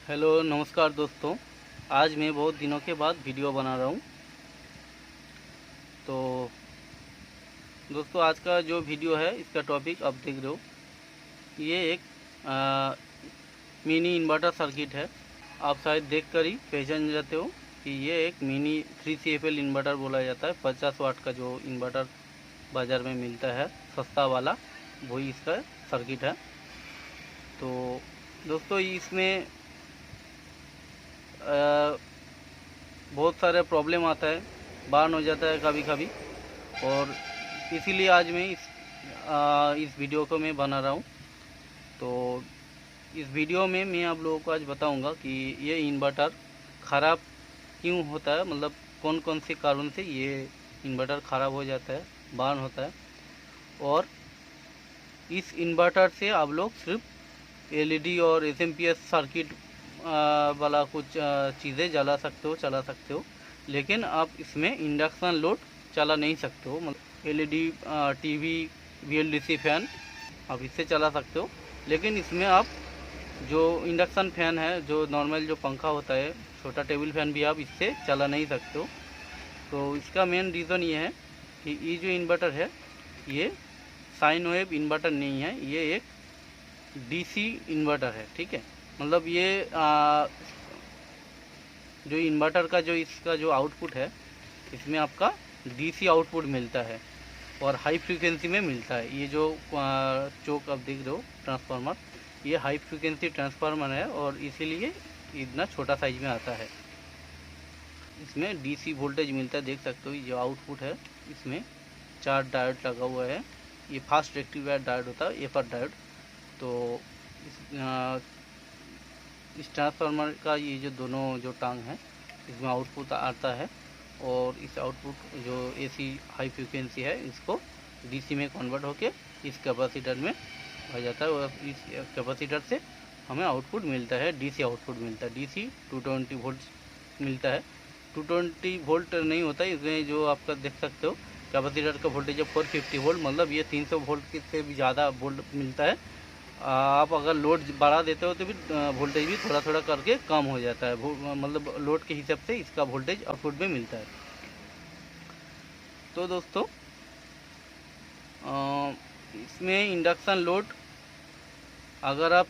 Hello नमस्कार दोस्तों। आज मैं बहुत दिनों के बाद वीडियो बना रहा हूँ। तो दोस्तों, आज का जो वीडियो है इसका टॉपिक आप देख रहे हो, ये एक मिनी इन्वर्टर सर्किट है। आप शायद देखकर ही पहचान जाते हो कि ये एक मिनी 3CFL इन्वर्टर बोला जाता है। 50 वाट का जो इन्वर्टर बाज़ार में मिलता है सस्ता वाला, वही इसका सर्किट है। तो दोस्तों, इसमें बहुत सारे प्रॉब्लम आता है, बर्न हो जाता है कभी कभी, और इसीलिए आज मैं इस वीडियो को मैं बना रहा हूँ। तो इस वीडियो में मैं आप लोगों को आज बताऊंगा कि ये इन्वर्टर ख़राब क्यों होता है, मतलब कौन कौन से कारण से ये इन्वर्टर ख़राब हो जाता है, बर्न होता है। और इस इन्वर्टर से आप लोग सिर्फ एलईडी और एसएमपीएस सर्किट वाला कुछ चीज़ें चला सकते हो, लेकिन आप इसमें इंडक्शन लोड चला नहीं सकते हो। मतलब एलईडी, टीवी, वीएलडीसी फैन आप इससे चला सकते हो, लेकिन इसमें आप जो इंडक्शन फैन है, जो नॉर्मल जो पंखा होता है, छोटा टेबल फैन भी आप इससे चला नहीं सकते हो। तो इसका मेन रीज़न ये है कि ये जो इन्वर्टर है ये साइन वेव इन्वर्टर नहीं है, ये एक डीसी इन्वर्टर है। ठीक है, मतलब ये जो इन्वर्टर का जो इसका जो आउटपुट है, इसमें आपका डीसी आउटपुट मिलता है और हाई फ्रीक्वेंसी में मिलता है। ये जो चौक आप देख रहे हो ट्रांसफार्मर, ये हाई फ्रीक्वेंसी ट्रांसफार्मर है और इसीलिए इतना छोटा साइज में आता है। इसमें डीसी वोल्टेज मिलता है, देख सकते हो। ये जो आउटपुट है इसमें 4 डायोड लगा हुआ है। ये फास्ट रेक्टिफायर डायोड होता है, एफआर डायोड। तो इस ट्रांसफार्मर का ये जो दोनों जो टांग है, इसमें आउटपुट आता है और इस आउटपुट जो एसी हाई फ्रीक्वेंसी है इसको डीसी में कन्वर्ट होके इस कैपेसिटर में आ जाता है और इस कैपेसिटर से हमें आउटपुट मिलता है, डीसी आउटपुट मिलता है। डीसी 220 वोल्ट मिलता है। 220 वोल्ट नहीं होता है इसमें, जो आपका देख सकते हो कैपेसिटर का वोल्टेज है 450 वोल्ट, मतलब ये 300 वोल्ट से भी ज़्यादा वोल्ट मिलता है। आप अगर लोड बढ़ा देते हो तो भी वोल्टेज भी थोड़ा थोड़ा करके कम हो जाता है, मतलब लोड के हिसाब से इसका वोल्टेज आउटपुट में मिलता है। तो दोस्तों, इसमें इंडक्शन लोड अगर आप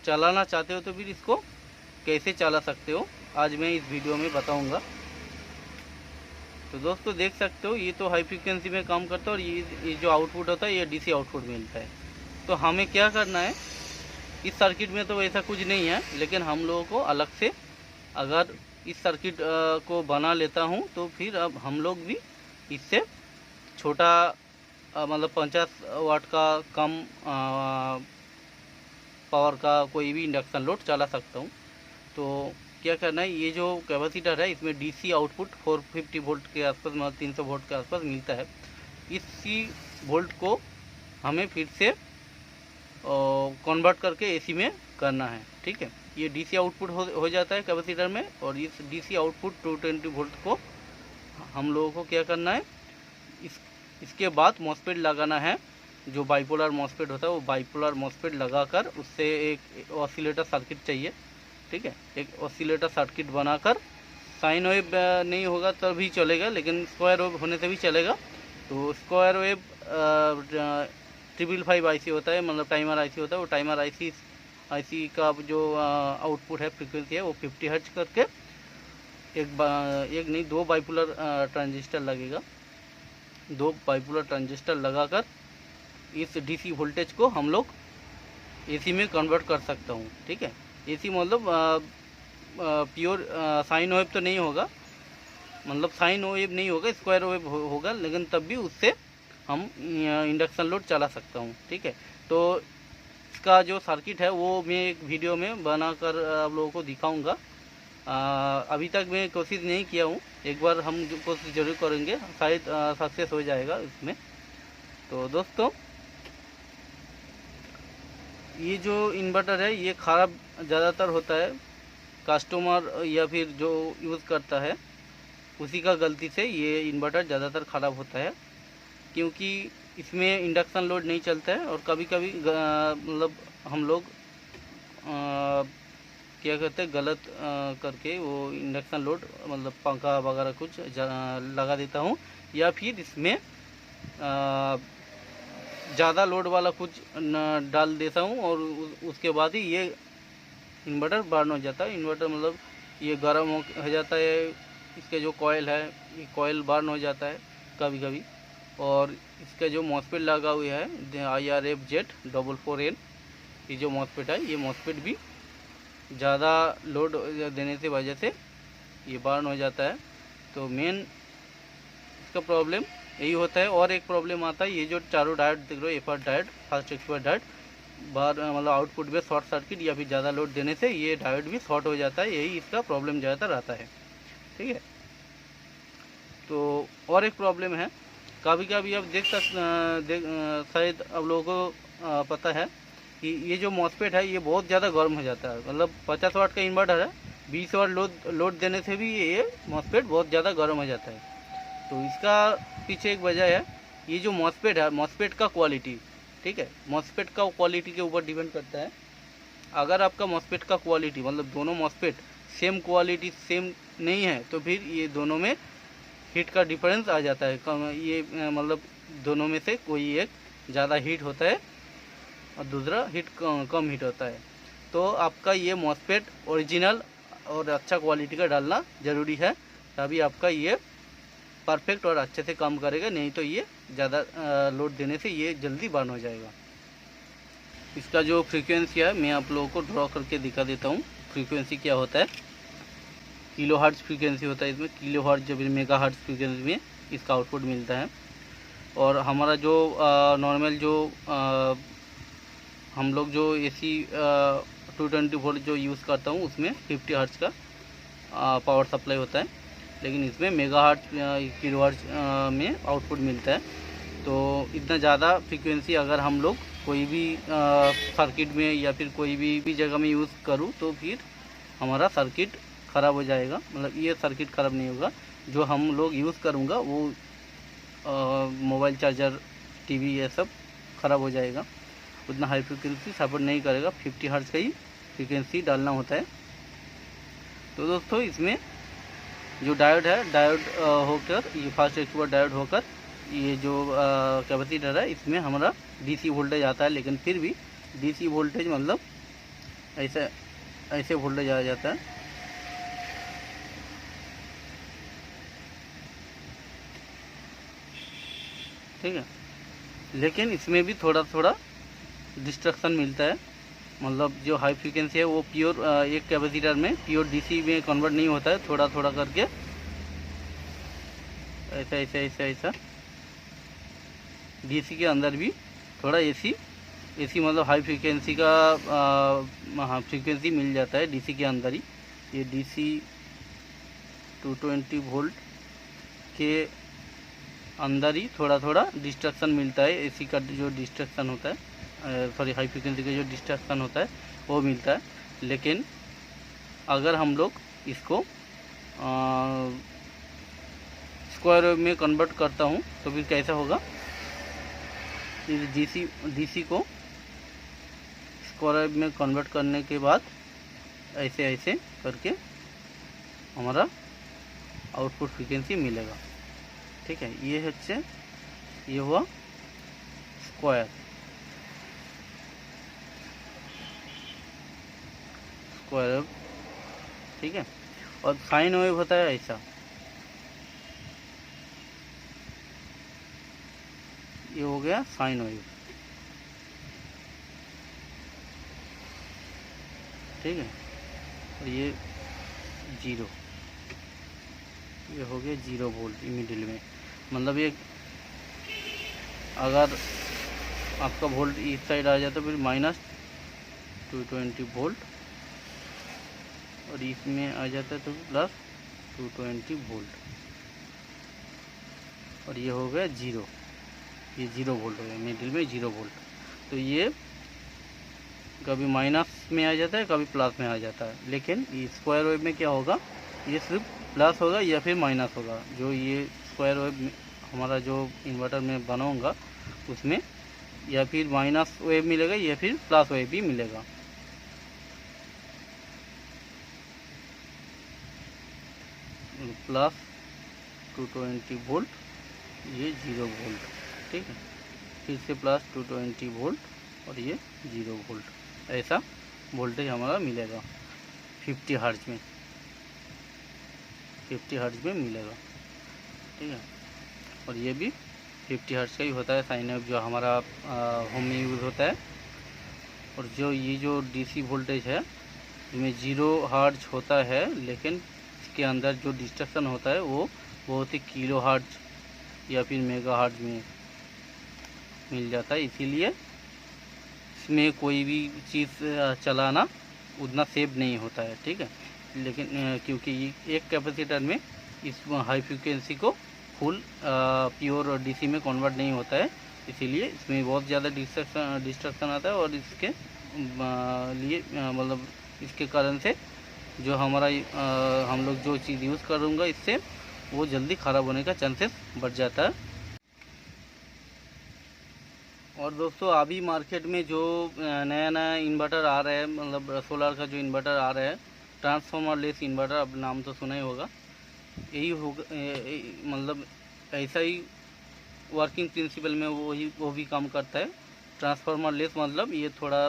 चलाना चाहते हो तो फिर इसको कैसे चला सकते हो, आज मैं इस वीडियो में बताऊंगा। तो दोस्तों, देख सकते हो ये तो हाई फ्रीक्वेंसी में काम करता है और ये जो आउटपुट होता है ये डीसी आउटपुट मिलता है। तो हमें क्या करना है, इस सर्किट में तो ऐसा कुछ नहीं है, लेकिन हम लोगों को अलग से अगर इस सर्किट को बना लेता हूँ तो फिर अब हम लोग भी इससे छोटा मतलब 50 वाट का कम पावर का कोई भी इंडक्शन लोड चला सकता हूँ। तो क्या करना है, ये जो कैपेसिटर है इसमें डीसी आउटपुट 450 वोल्ट के आसपास, मतलब 300 वोल्ट के आसपास मिलता है। इसी वोल्ट को हमें फिर से कन्वर्ट करके एसी में करना है। ठीक है, ये डीसी आउटपुट हो जाता है कैपेसिटर में, और इस डीसी आउटपुट 220 वोल्ट को हम लोगों को क्या करना है, इसके बाद मॉसफेट लगाना है। जो बाइपोलर मॉसफेट होता है वो बाइपोलर मॉसफेट लगाकर उससे एक ऑसिलेटर सर्किट चाहिए। ठीक है, एक ऑसिलेटर सर्किट बनाकर, साइन वेव नहीं होगा तब भी चलेगा, लेकिन स्क्वायर वेव होने से भी चलेगा। तो स्क्वायर वेव 555 आईसी होता है, मतलब टाइमर आईसी होता है। वो टाइमर आईसी का जो आउटपुट है, फ्रीक्वेंसी है, वो 50 हर्ट्ज करके एक नहीं 2 बाइपोलर ट्रांजिस्टर लगेगा। 2 बाइपोलर ट्रांजिस्टर लगाकर इस डीसी वोल्टेज को हम लोग एसी में कन्वर्ट कर सकता हूँ। ठीक है, एसी मतलब प्योर साइन वेव तो नहीं होगा, मतलब साइन वेव नहीं होगा, स्क्वायर वेव होगा, लेकिन तब भी उससे हम इंडक्शन लोड चला सकता हूँ। ठीक है, तो इसका जो सर्किट है वो मैं एक वीडियो में बनाकर आप लोगों को दिखाऊंगा। अभी तक मैं कोशिश नहीं किया हूँ, एक बार हम कोशिश ज़रूर करेंगे, शायद सक्सेस हो जाएगा इसमें। तो दोस्तों, ये जो इन्वर्टर है ये ख़राब ज़्यादातर होता है कस्टमर या फिर जो यूज़ करता है उसी का गलती से ये इन्वर्टर ज़्यादातर ख़राब होता है, क्योंकि इसमें इंडक्शन लोड नहीं चलता है। और कभी कभी मतलब हम लोग क्या करते हैं गलत करके वो इंडक्शन लोड मतलब पंखा वगैरह कुछ लगा देता हूँ, या फिर इसमें ज़्यादा लोड वाला कुछ डाल देता हूँ और उसके बाद ही ये इन्वर्टर बर्न हो जाता है। इन्वर्टर मतलब ये गर्म हो जाता है, इसके जो कॉयल है ये कॉयल बर्न हो जाता है कभी कभी। और इसका जो मॉसफेट लगा हुआ है IRFZ44N, ये जो मॉसफेट है ये मॉसफेट भी ज़्यादा लोड देने से वजह से ये बर्न हो जाता है। तो मेन इसका प्रॉब्लम यही होता है। और एक प्रॉब्लम आता है, ये जो चारों डायोड देख रहे हो, FR diode, fast expire diode, बार मतलब आउटपुट में शॉर्ट सर्किट या फिर ज़्यादा लोड देने से ये डायोड भी शॉर्ट हो जाता है। यही इसका प्रॉब्लम ज़्यादातर आता है, ठीक है। तो और एक प्रॉब्लम है, कभी कभी आप शायद आप लोगों को पता है कि ये जो मॉसफेट है ये बहुत ज़्यादा गर्म हो जाता है। मतलब 50 वाट का इन्वर्टर है, 20 वाट लोड देने से भी ये मॉसफेट बहुत ज़्यादा गर्म हो जाता है। तो इसका पीछे एक वजह है, ये जो मॉसफेट है, मॉसफेट का क्वालिटी, ठीक है, मॉसफेट का क्वालिटी के ऊपर डिपेंड करता है। अगर आपका मॉसफेट का क्वालिटी मतलब दोनों मॉसफेट सेम क्वालिटी सेम नहीं है तो फिर ये दोनों में हीट का डिफरेंस आ जाता है। ये मतलब दोनों में से कोई एक ज़्यादा हीट होता है और दूसरा कम हीट होता है। तो आपका ये मॉसफेट ओरिजिनल और अच्छा क्वालिटी का डालना ज़रूरी है, तभी आपका ये परफेक्ट और अच्छे से काम करेगा। नहीं तो ये ज़्यादा लोड देने से ये जल्दी बर्न हो जाएगा। इसका जो फ्रीक्वेंसी है मैं आप लोगों को ड्रॉ करके दिखा देता हूँ। फ्रीक्वेंसी क्या होता है, किलो हर्ट्ज फ्रीक्वेंसी होता है इसमें, किलो हर्ट्ज जब मेगा हर्ट्ज फ्रीक्वेंसी में इसका आउटपुट मिलता है। और हमारा जो नॉर्मल जो हम लोग जो AC 220 वोल्ट जो यूज़ करता हूँ उसमें 50 हर्ट्ज का पावर सप्लाई होता है, लेकिन इसमें मेगा हर्ट्ज किलो हर्ट्ज में आउटपुट मिलता है। तो इतना ज़्यादा फ्रीक्वेंसी अगर हम लोग कोई भी सर्किट में या फिर कोई भी जगह में यूज़ करूँ तो फिर हमारा सर्किट ख़राब हो जाएगा। मतलब ये सर्किट ख़राब नहीं होगा, जो हम लोग यूज़ करूँगा वो मोबाइल चार्जर, TV ये सब ख़राब हो जाएगा। उतना हाई फ्रीक्वेंसी सपोर्ट नहीं करेगा, 50 हर्ट्ज का ही फ्रीक्वेंसी डालना होता है। तो दोस्तों इसमें जो डायोड है, डायोड होकर ये फास्ट एक्सपायर डायोड होकर ये जो कैपेसिटर है इसमें हमारा DC वोल्टेज आता है। लेकिन फिर भी DC वोल्टेज मतलब ऐसे वोल्टेज आ जाता है। ठीक है, लेकिन इसमें भी थोड़ा थोड़ा डिस्ट्रक्शन मिलता है। मतलब जो हाई फ्रीक्वेंसी है वो प्योर एक कैपेसिटर में प्योर DC में कन्वर्ट नहीं होता है, थोड़ा थोड़ा करके ऐसा ऐसा ऐसा ऐसा DC के अंदर भी थोड़ा AC मतलब हाई फ्रीक्वेंसी का हाँ फ्रीक्वेंसी मिल जाता है DC के अंदर ही। ये DC 220 वोल्ट के अंदर ही थोड़ा थोड़ा डिस्ट्रक्शन मिलता है। AC का जो डिस्ट्रक्शन होता है, सॉरी हाई फ्रीक्वेंसी का जो डिस्ट्रक्शन होता है वो मिलता है। लेकिन अगर हम लोग इसको स्क्वायर वेव में कन्वर्ट करता हूँ तो फिर कैसा होगा, इस DC को स्क्वायर वेव में कन्वर्ट करने के बाद ऐसे ऐसे करके हमारा आउटपुट फ्रीक्वेंसी मिलेगा। ठीक है, ये हुआ स्क्वायर वेव, ठीक है। और साइन वेव होता है ऐसा, ये हो गया साइन वेव, ठीक है। और ये जीरो, ये हो गया 0 वोल्ट मिडिल में। मतलब ये अगर आपका वोल्ट इस साइड आ जाए तो फिर -220 वोल्ट, और इसमें आ जाता है तो +220 वोल्ट, और ये हो गया 0, ये 0 वोल्ट हो गया, मिडिल में 0 वोल्ट। तो ये कभी माइनस में आ जाता है, कभी प्लस में आ जाता है। लेकिन ये स्क्वायर वेव में क्या होगा, ये सिर्फ प्लस होगा या फिर माइनस होगा। जो ये स्क्वायर वेव हमारा जो इन्वर्टर में बनाऊंगा उसमें या फिर माइनस वेव मिलेगा या फिर प्लस वेव भी मिलेगा। प्लस 220 वोल्ट, ये 0 वोल्ट, ठीक है। फिर से प्लस 220 वोल्ट और ये 0 वोल्ट, ऐसा वोल्टेज हमारा मिलेगा 50 हर्ट्ज में, 50 हर्ट्ज में मिलेगा, ठीक है। और ये भी 50 हर्ट्ज का ही होता है साइन वेव जो हमारा होम में यूज़ होता है। और जो ये जो डीसी वोल्टेज है इसमें 0 हर्ट्ज होता है, लेकिन इसके अंदर जो डिस्ट्रक्शन होता है वो बहुत ही किलो हर्ट्ज या फिर मेगा हर्ट्ज में मिल जाता है। इसीलिए इसमें कोई भी चीज़ चलाना उतना सेफ नहीं होता है, ठीक है। लेकिन क्योंकि ये एक कैपेसिटर में इस हाई फ्रिक्वेंसी को फुल प्योर डीसी में कन्वर्ट नहीं होता है, इसीलिए इसमें बहुत ज़्यादा डिस्ट्रक्शन आता है। और इसके लिए मतलब इसके कारण से जो हमारा हम लोग जो चीज़ यूज़ करूँगा इससे वो जल्दी ख़राब होने का चांसेस बढ़ जाता है। और दोस्तों अभी मार्केट में जो नया नया इन्वर्टर आ रहा है, मतलब सोलर का जो इन्वर्टर आ रहा है, ट्रांसफार्मर लेस इन्वर्टर, अब नाम तो सुना ही होगा, यही होगा, मतलब ऐसा ही वर्किंग प्रिंसिपल में वो भी काम करता है। ट्रांसफार्मर लेस मतलब ये थोड़ा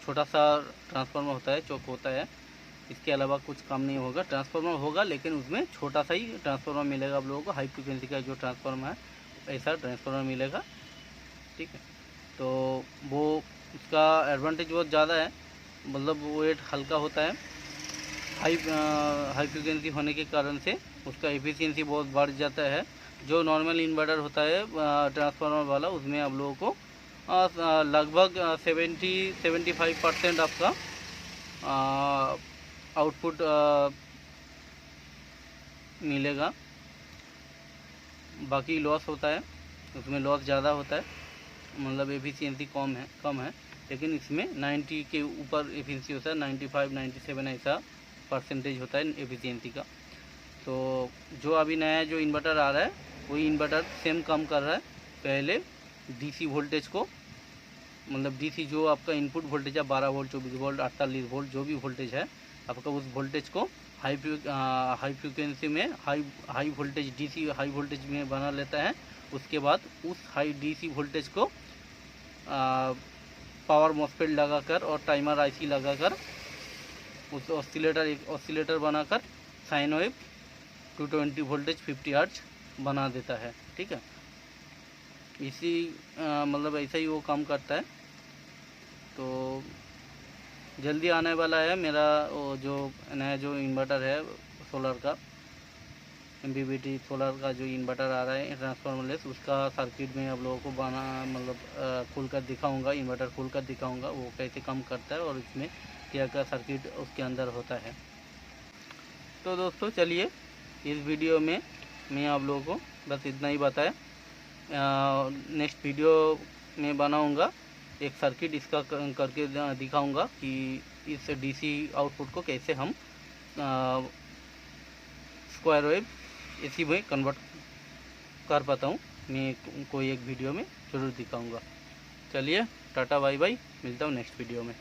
छोटा सा ट्रांसफार्मर होता है, चौक होता है, इसके अलावा कुछ काम नहीं होगा। ट्रांसफार्मर होगा लेकिन उसमें छोटा सा ही ट्रांसफार्मर मिलेगा आप लोगों को, हाई फ्रिक्वेंसी का जो ट्रांसफार्मर है ऐसा ट्रांसफार्मर मिलेगा, ठीक है। तो वो उसका एडवांटेज बहुत ज़्यादा है, मतलब वेट हल्का होता है, हाई फ्रिक्वेंसी होने के कारण से उसका एफिशिएंसी बहुत बढ़ जाता है। जो नॉर्मल इन्वर्टर होता है ट्रांसफार्मर वाला, उसमें आप लोगों को लगभग 70-75% आपका आउटपुट मिलेगा, बाकी लॉस होता है, उसमें लॉस ज़्यादा होता है, मतलब एफिशिएंसी कम है। लेकिन इसमें 90 के ऊपर एफिशिएंसी होता है, 95-97 ऐसा परसेंटेज होता है एफिशिएंसी का। तो जो अभी नया जो इन्वर्टर आ रहा है वही इन्वर्टर सेम काम कर रहा है। पहले डीसी वोल्टेज को, मतलब डीसी जो आपका इनपुट वोल्टेज है 12 वोल्ट, 24 वोल्ट, 48 वोल्ट, जो भी वोल्टेज है आपका, उस वोल्टेज को हाई फ्रिक्वेंसी में high voltage DC high voltage में बना लेता है। उसके बाद उस हाई डीसी वोल्टेज को पावर मॉसफेट लगाकर और टाइमर आईसी लगाकर उस ऑसिलेटर बनाकर साइन वेव 220 वोल्टेज 50 हर्ट्ज बना देता है, ठीक है। इसी मतलब ऐसा ही वो काम करता है। तो जल्दी आने वाला है मेरा वो जो नया जो इन्वर्टर है सोलर का, MPPT सोलर का जो इन्वर्टर आ रहा है ट्रांसफार्मर लेस, उसका सर्किट में आप लोगों को मतलब खोल कर दिखाऊँगा, इन्वर्टर खोल कर दिखाऊँगा वो कैसे काम करता है और इसमें क्या क्या सर्किट उसके अंदर होता है। तो दोस्तों चलिए, इस वीडियो में मैं आप लोगों को बस इतना ही बताया। नेक्स्ट वीडियो में बनाऊंगा एक सर्किट इसका करके दिखाऊंगा कि इस डीसी आउटपुट को कैसे हम स्क्वायर वेव एसी में कन्वर्ट कर पाता हूँ। मैं कोई एक वीडियो में ज़रूर दिखाऊंगा। चलिए टाटा बाय बाय, मिलता हूँ नेक्स्ट वीडियो में।